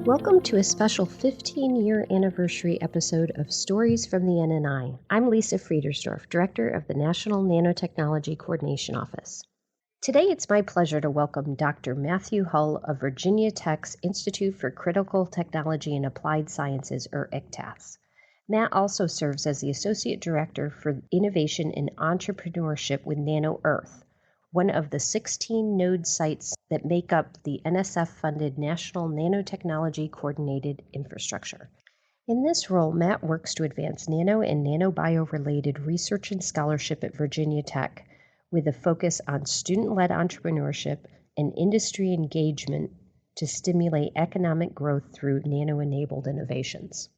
Welcome to a special 15-year anniversary episode of Stories from the NNI. I'm Lisa Friedersdorf, Director of the National Nanotechnology Coordination Office. Today it's my pleasure to welcome Dr. Matthew Hull of Virginia Tech's Institute for Critical Technology and Applied Sciences, or ICTAS. Matt also serves as the Associate Director for Innovation and Entrepreneurship with Nano Earth, one of the 16 node sites that make up the NSF-funded National Nanotechnology Coordinated Infrastructure. In this role, Matt works to advance nano and nanobio-related research and scholarship at Virginia Tech, with a focus on student-led entrepreneurship and industry engagement to stimulate economic growth through nano-enabled innovations.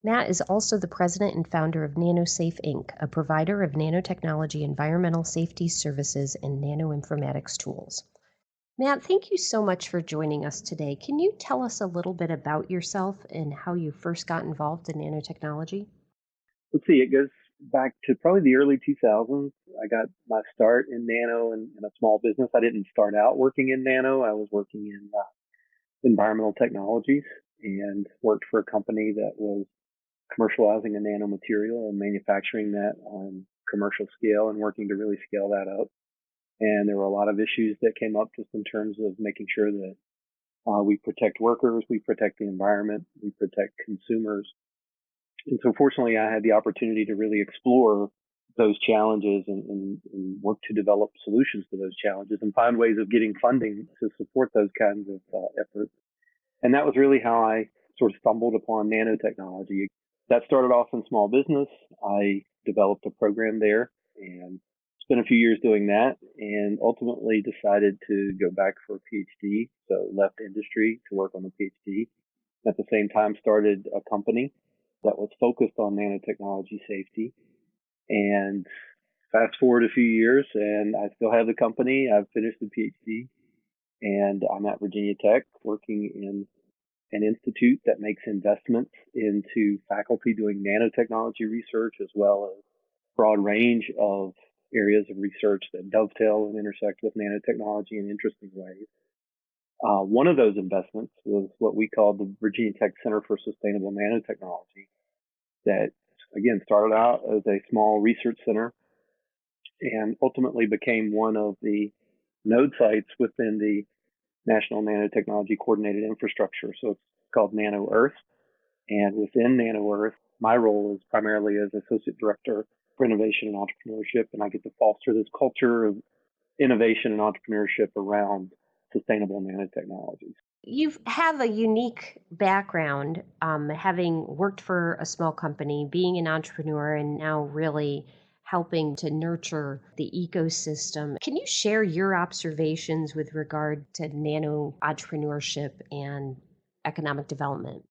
Matt is also the president and founder of NanoSafe Inc., a provider of nanotechnology environmental safety services and nanoinformatics tools. Matt, thank you so much for joining us today. Can you tell us a little bit about yourself and how you first got involved in nanotechnology? Let's see, it goes back to probably the early 2000s. I got my start in nano in a small business. I didn't start out working in nano. I was working in environmental technologies and worked for a company that was commercializing a nano material and manufacturing that on commercial scale and working to really scale that up. And there were a lot of issues that came up just in terms of making sure that we protect workers, we protect the environment, we protect consumers. And so fortunately, I had the opportunity to really explore those challenges and work to develop solutions to those challenges and find ways of getting funding to support those kinds of efforts. And that was really how I sort of stumbled upon nanotechnology. That started off in small business. I developed a program there and spent a few years doing that and ultimately decided to go back for a PhD. So left industry to work on a PhD. At the same time, started a company that was focused on nanotechnology safety. And fast forward a few years and I still have the company. I've finished the PhD and I'm at Virginia Tech working in an institute that makes investments into faculty doing nanotechnology research, as well as a broad range of areas of research that dovetail and intersect with nanotechnology in interesting ways. One of those investments was what we call the Virginia Tech Center for Sustainable Nanotechnology, that again started out as a small research center and ultimately became one of the node sites within the National Nanotechnology Coordinated Infrastructure. So it's called Nano Earth. And within Nano Earth, my role is primarily as Associate Director for Innovation and Entrepreneurship. And I get to foster this culture of innovation and entrepreneurship around sustainable nanotechnologies. You have a unique background, having worked for a small company, being an entrepreneur, and now really helping to nurture the ecosystem. Can you share your observations with regard to nano entrepreneurship and economic development?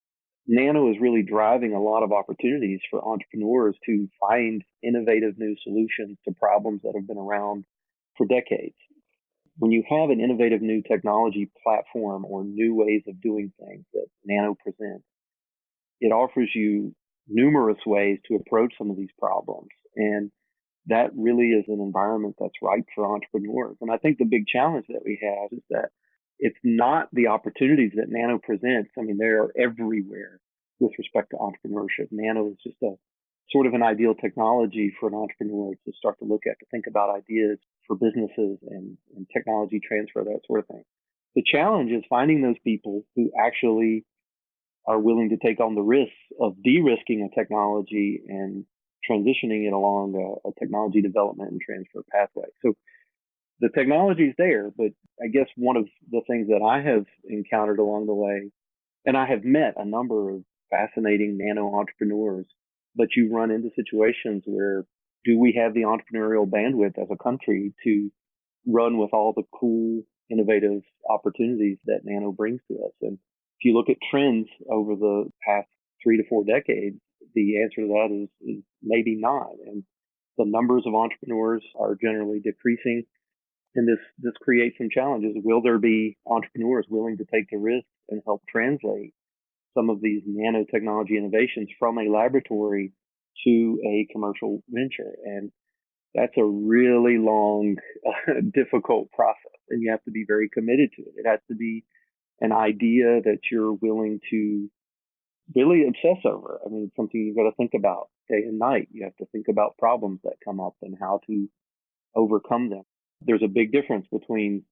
Nano is really driving a lot of opportunities for entrepreneurs to find innovative new solutions to problems that have been around for decades. When you have an innovative new technology platform or new ways of doing things that Nano presents, it offers you numerous ways to approach some of these problems. And that really is an environment that's ripe for entrepreneurs. And I think the big challenge that we have is that it's not the opportunities that Nano presents. I mean, they are everywhere with respect to entrepreneurship. Nano is just a sort of an ideal technology for an entrepreneur to start to look at, to think about ideas for businesses and technology transfer, that sort of thing. The challenge is finding those people who actually are willing to take on the risks of de-risking a technology and transitioning it along a technology development and transfer pathway. So the technology is there, but I guess one of the things that I have encountered along the way, and I have met a number of fascinating nano entrepreneurs, but you run into situations where, do we have the entrepreneurial bandwidth as a country to run with all the cool, innovative opportunities that nano brings to us? And if you look at trends over the past 3 to 4 decades, the answer to that is maybe not. And the numbers of entrepreneurs are generally decreasing. And this creates some challenges. Will there be entrepreneurs willing to take the risk and help translate some of these nanotechnology innovations from a laboratory to a commercial venture? And that's a really long, difficult process. And you have to be very committed to it. It has to be an idea that you're willing to really obsess over. I mean, it's something you've got to think about day and night. You have to think about problems that come up and how to overcome them. There's a big difference between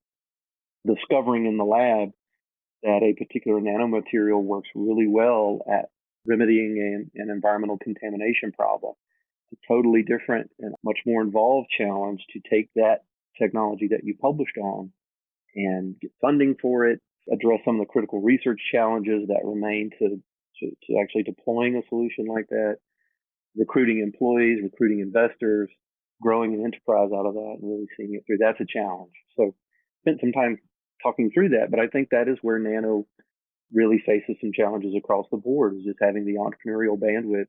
discovering in the lab that a particular nanomaterial works really well at remedying an environmental contamination problem. It's a totally different and much more involved challenge to take that technology that you published on and get funding for it, address some of the critical research challenges that remain to actually deploying a solution like that, recruiting employees, recruiting investors, growing an enterprise out of that, and really seeing it through. That's a challenge. So spent some time talking through that, but I think that is where Nano really faces some challenges across the board, is just having the entrepreneurial bandwidth,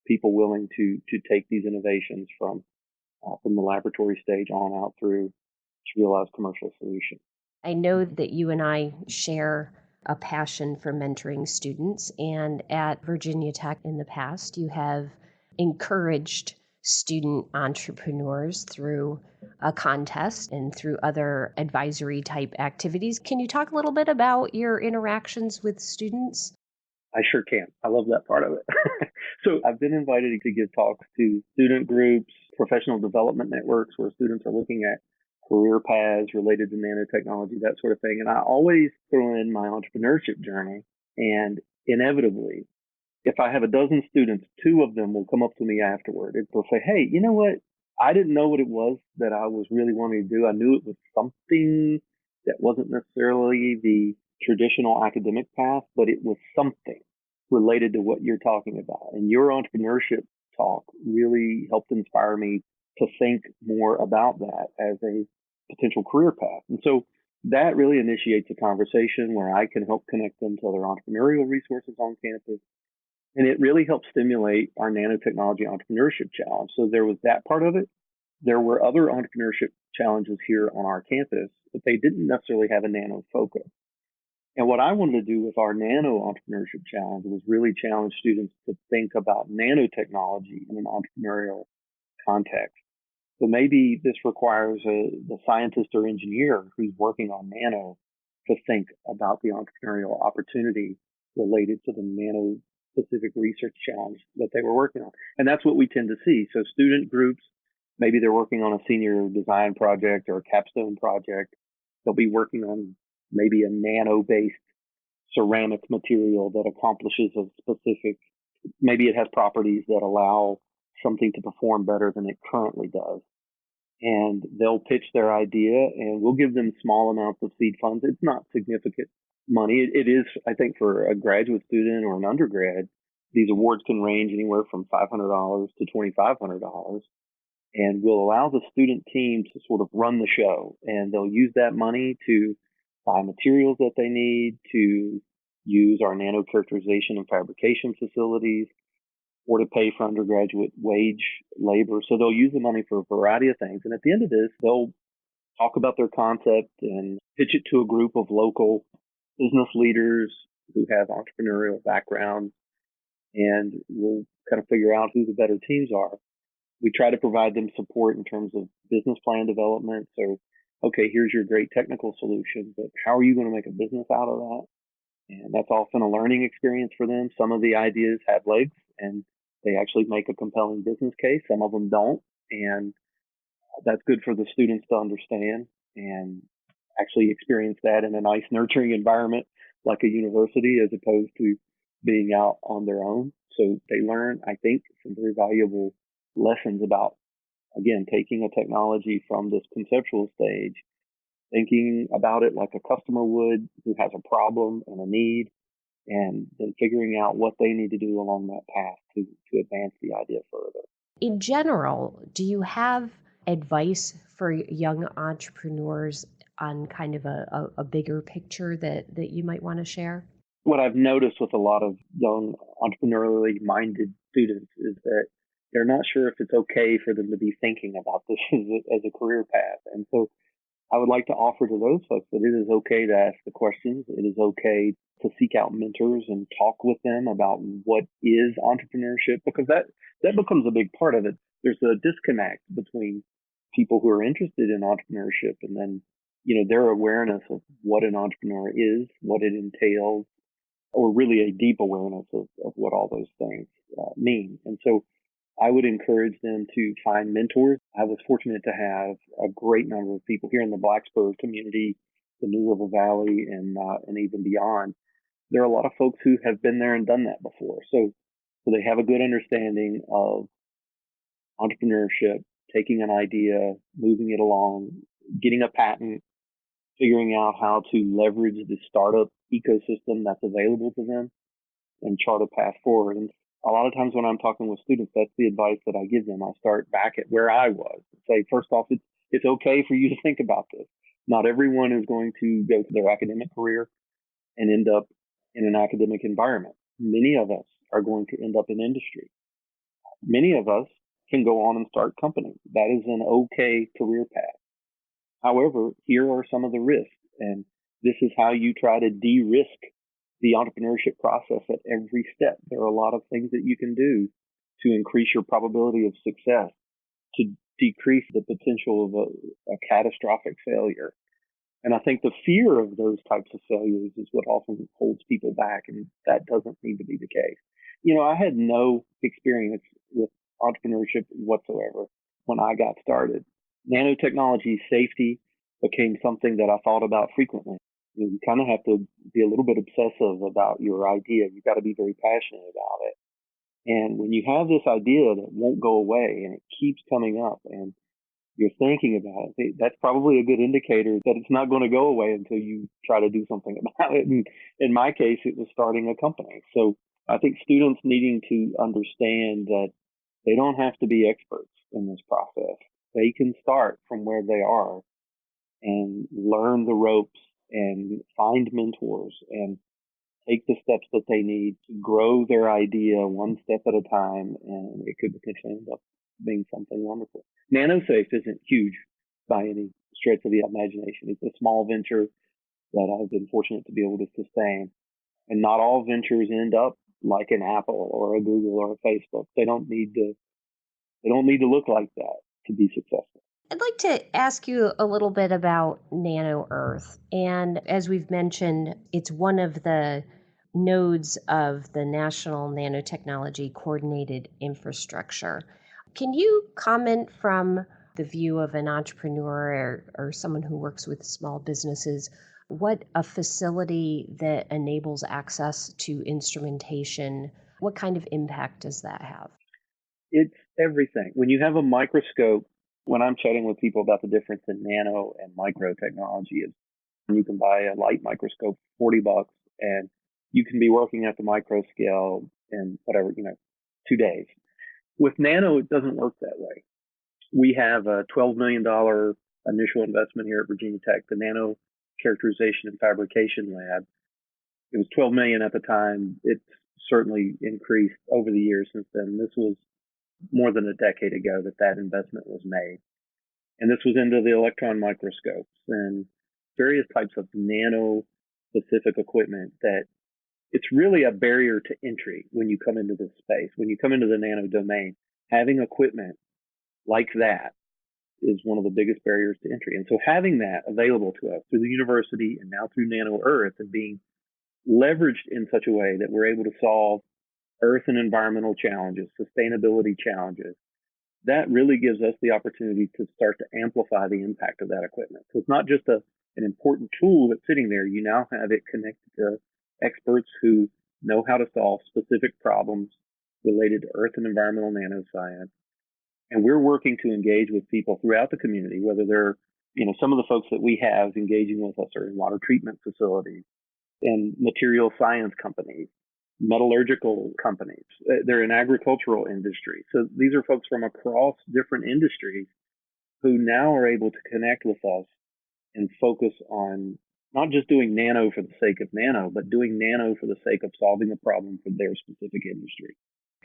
people willing to take these innovations from the laboratory stage on out through to realize commercial solutions. I know that you and I share a passion for mentoring students, and at Virginia Tech in the past, you have encouraged student entrepreneurs through a contest and through other advisory type activities. Can you talk a little bit about your interactions with students? I sure can. I love that part of it. So I've been invited to give talks to student groups, professional development networks where students are looking at career paths related to nanotechnology, that sort of thing. And I always throw in my entrepreneurship journey. And inevitably, if I have a dozen students, two of them will come up to me afterward and they'll say, hey, you know what? I didn't know what it was that I was really wanting to do. I knew it was something that wasn't necessarily the traditional academic path, but it was something related to what you're talking about. And your entrepreneurship talk really helped inspire me to think more about that as a potential career path. And so that really initiates a conversation where I can help connect them to other entrepreneurial resources on campus. And it really helped stimulate our nanotechnology entrepreneurship challenge. So there was that part of it. There were other entrepreneurship challenges here on our campus, but they didn't necessarily have a nano focus. And what I wanted to do with our nano entrepreneurship challenge was really challenge students to think about nanotechnology in an entrepreneurial context. So maybe this requires the scientist or engineer who's working on nano to think about the entrepreneurial opportunity related to the nano specific research challenge that they were working on. And that's what we tend to see. So student groups, maybe they're working on a senior design project or a capstone project. They'll be working on maybe a nano-based ceramic material that accomplishes a specific, maybe it has properties that allow something to perform better than it currently does. And they'll pitch their idea and we'll give them small amounts of seed funds. It's not significant money. It is, I think, for a graduate student or an undergrad, these awards can range anywhere from $500 to $2,500. And will allow the student team to sort of run the show. And they'll use that money to buy materials that they need, to use our nano characterization and fabrication facilities, or to pay for undergraduate wage labor. So they'll use the money for a variety of things. And at the end of this, they'll talk about their concept and pitch it to a group of local business leaders who have entrepreneurial backgrounds. And we'll kind of figure out who the better teams are. We try to provide them support in terms of business plan development. So, okay, here's your great technical solution, but how are you going to make a business out of that? And that's often a learning experience for them. Some of the ideas have legs and they actually make a compelling business case. Some of them don't. And that's good for the students to understand and actually experience that in a nice, nurturing environment like a university as opposed to being out on their own. So they learn, I think, some very valuable lessons about, again, taking a technology from this conceptual stage, thinking about it like a customer would who has a problem and a need, and then figuring out what they need to do along that path to advance the idea further. In general, do you have advice for young entrepreneurs on kind of a bigger picture that you might want to share? What I've noticed with a lot of young entrepreneurially minded students is that they're not sure if it's okay for them to be thinking about this as a career path. And so I would like to offer to those folks that it is okay to ask the questions. It is okay to seek out mentors and talk with them about what is entrepreneurship, because that becomes a big part of it. There's a disconnect between people who are interested in entrepreneurship and then their awareness of what an entrepreneur is, what it entails, or really a deep awareness of what all those things mean. And so I would encourage them to find mentors. I was fortunate to have a great number of people here in the Blacksburg community, the New River Valley, and even beyond. There are a lot of folks who have been there and done that before. So they have a good understanding of entrepreneurship, taking an idea, moving it along, getting a patent, figuring out how to leverage the startup ecosystem that's available to them and chart a path forward. And a lot of times when I'm talking with students, that's the advice that I give them. I start back at where I was and say, first off, it's okay for you to think about this. Not everyone is going to go to their academic career and end up in an academic environment. Many of us are going to end up in industry. Many of us can go on and start companies. That is an okay career path. However, here are some of the risks, and this is how you try to de-risk the entrepreneurship process at every step. There are a lot of things that you can do to increase your probability of success, to decrease the potential of a catastrophic failure. And I think the fear of those types of failures is what often holds people back, and that doesn't need to be the case. I had no experience with entrepreneurship whatsoever when I got started. Nanotechnology safety became something that I thought about frequently. You kind of have to be a little bit obsessive about your idea. You've got to be very passionate about it. And when you have this idea that won't go away and it keeps coming up and you're thinking about it, that's probably a good indicator that it's not going to go away until you try to do something about it. And in my case, it was starting a company. So I think students needing to understand that they don't have to be experts in this process. They can start from where they are and learn the ropes and find mentors and take the steps that they need to grow their idea one step at a time, and it could potentially end up being something wonderful. NanoSafe isn't huge by any stretch of the imagination. It's a small venture that I've been fortunate to be able to sustain. And not all ventures end up like an Apple or a Google or a Facebook. They don't need to look like that to be successful. I'd like to ask you a little bit about Nano Earth. And as we've mentioned, it's one of the nodes of the National Nanotechnology Coordinated Infrastructure. Can you comment from the view of an entrepreneur or someone who works with small businesses, what a facility that enables access to instrumentation, what kind of impact does that have? It's everything. When you have a microscope, when I'm chatting with people about the difference in nano and micro technology, is you can buy a light microscope for $40 and you can be working at the micro scale in whatever, 2 days. With nano, it doesn't work that way. We have a $12 million initial investment here at Virginia Tech, the Nano Characterization and Fabrication Lab. It was 12 million at the time. It's certainly increased over the years since then. This was more than a decade ago that investment was made. And this was into the electron microscopes and various types of nano specific equipment that it's really a barrier to entry when you come into this space. When you come into the nano domain, having equipment like that is one of the biggest barriers to entry. And so having that available to us through the university and now through Nano Earth and being leveraged in such a way that we're able to solve earth and environmental challenges, sustainability challenges, that really gives us the opportunity to start to amplify the impact of that equipment. So it's not just an important tool that's sitting there. You now have it connected to experts who know how to solve specific problems related to earth and environmental nanoscience. And we're working to engage with people throughout the community, whether they're, some of the folks that we have engaging with us are in water treatment facilities and material science companies, metallurgical companies. They're in agricultural industry. So these are folks from across different industries who now are able to connect with us and focus on not just doing nano for the sake of nano, but doing nano for the sake of solving a problem for their specific industry.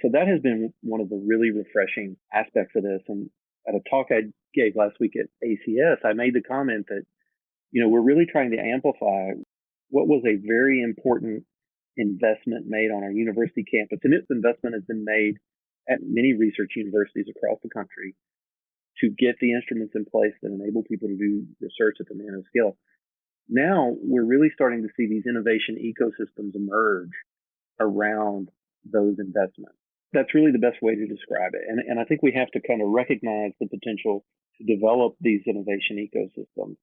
So that has been one of the really refreshing aspects of this. And at a talk I gave last week at ACS, I made the comment that, we're really trying to amplify what was a very important investment made on our university campus. And its investment has been made at many research universities across the country to get the instruments in place that enable people to do research at the nanoscale. Now we're really starting to see these innovation ecosystems emerge around those investments. That's really the best way to describe it. And I think we have to kind of recognize the potential to develop these innovation ecosystems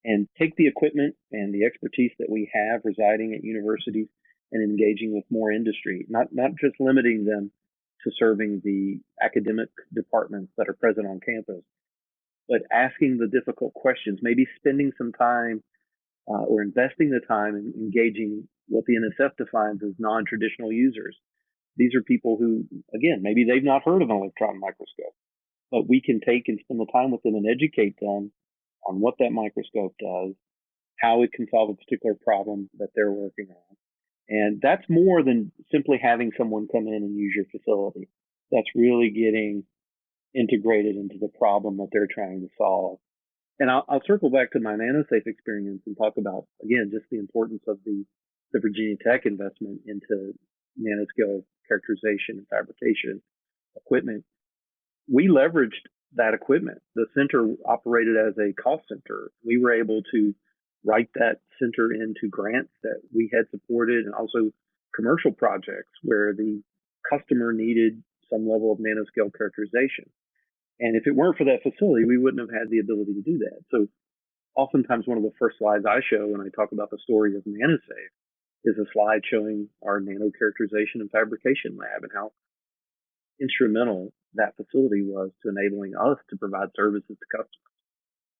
and take the equipment and the expertise that we have residing at universities and engaging with more industry, not just limiting them to serving the academic departments that are present on campus, but asking the difficult questions, maybe spending some time or investing the time in engaging what the NSF defines as non-traditional users. These are people who, again, maybe they've not heard of an electron microscope, but we can take and spend the time with them and educate them on what that microscope does, how it can solve a particular problem that they're working on. And that's more than simply having someone come in and use your facility. That's really getting integrated into the problem that they're trying to solve. And I'll circle back to my NanoSafe experience and talk about, again, just the importance of the Virginia Tech investment into nanoscale characterization and fabrication equipment. We leveraged that equipment. The center operated as a cost center. We were able to write that center into grants that we had supported and also commercial projects where the customer needed some level of nanoscale characterization. And if it weren't for that facility, we wouldn't have had the ability to do that. So oftentimes one of the first slides I show when I talk about the story of NanoSafe is a slide showing our nano characterization and fabrication lab and how instrumental that facility was to enabling us to provide services to customers.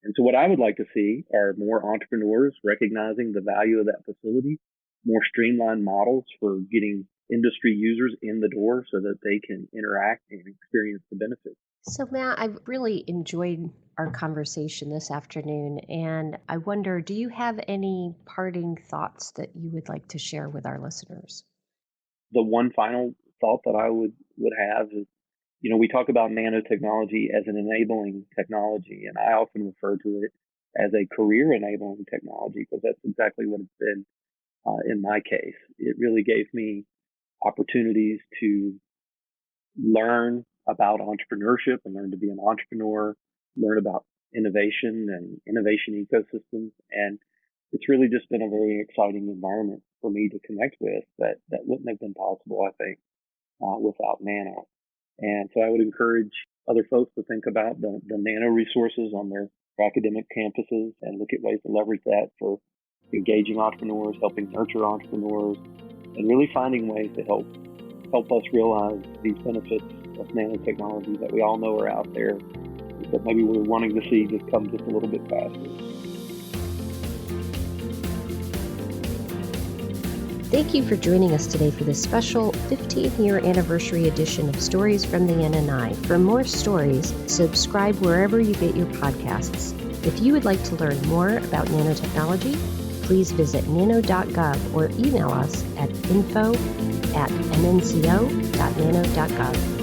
And so what I would like to see are more entrepreneurs recognizing the value of that facility, more streamlined models for getting industry users in the door so that they can interact and experience the benefits. So, Matt, I've really enjoyed our conversation this afternoon, and I wonder, do you have any parting thoughts that you would like to share with our listeners? The one final thought that I would have is, we talk about nanotechnology as an enabling technology, and I often refer to it as a career enabling technology because that's exactly what it's been in my case. It really gave me opportunities to learn about entrepreneurship and learn to be an entrepreneur, learn about innovation and innovation ecosystems. And it's really just been a very exciting environment for me to connect with that wouldn't have been possible, I think, without Nano. And so I would encourage other folks to think about the Nano resources on their academic campuses and look at ways to leverage that for engaging entrepreneurs, helping nurture entrepreneurs, and really finding ways to help us realize these benefits of nanotechnology that we all know are out there, but maybe we're wanting to see just come just a little bit faster. Thank you for joining us today for this special 15-year anniversary edition of Stories from the NNI. For more stories, subscribe wherever you get your podcasts. If you would like to learn more about nanotechnology, please visit nano.gov or email us at info@nnco.nano.gov.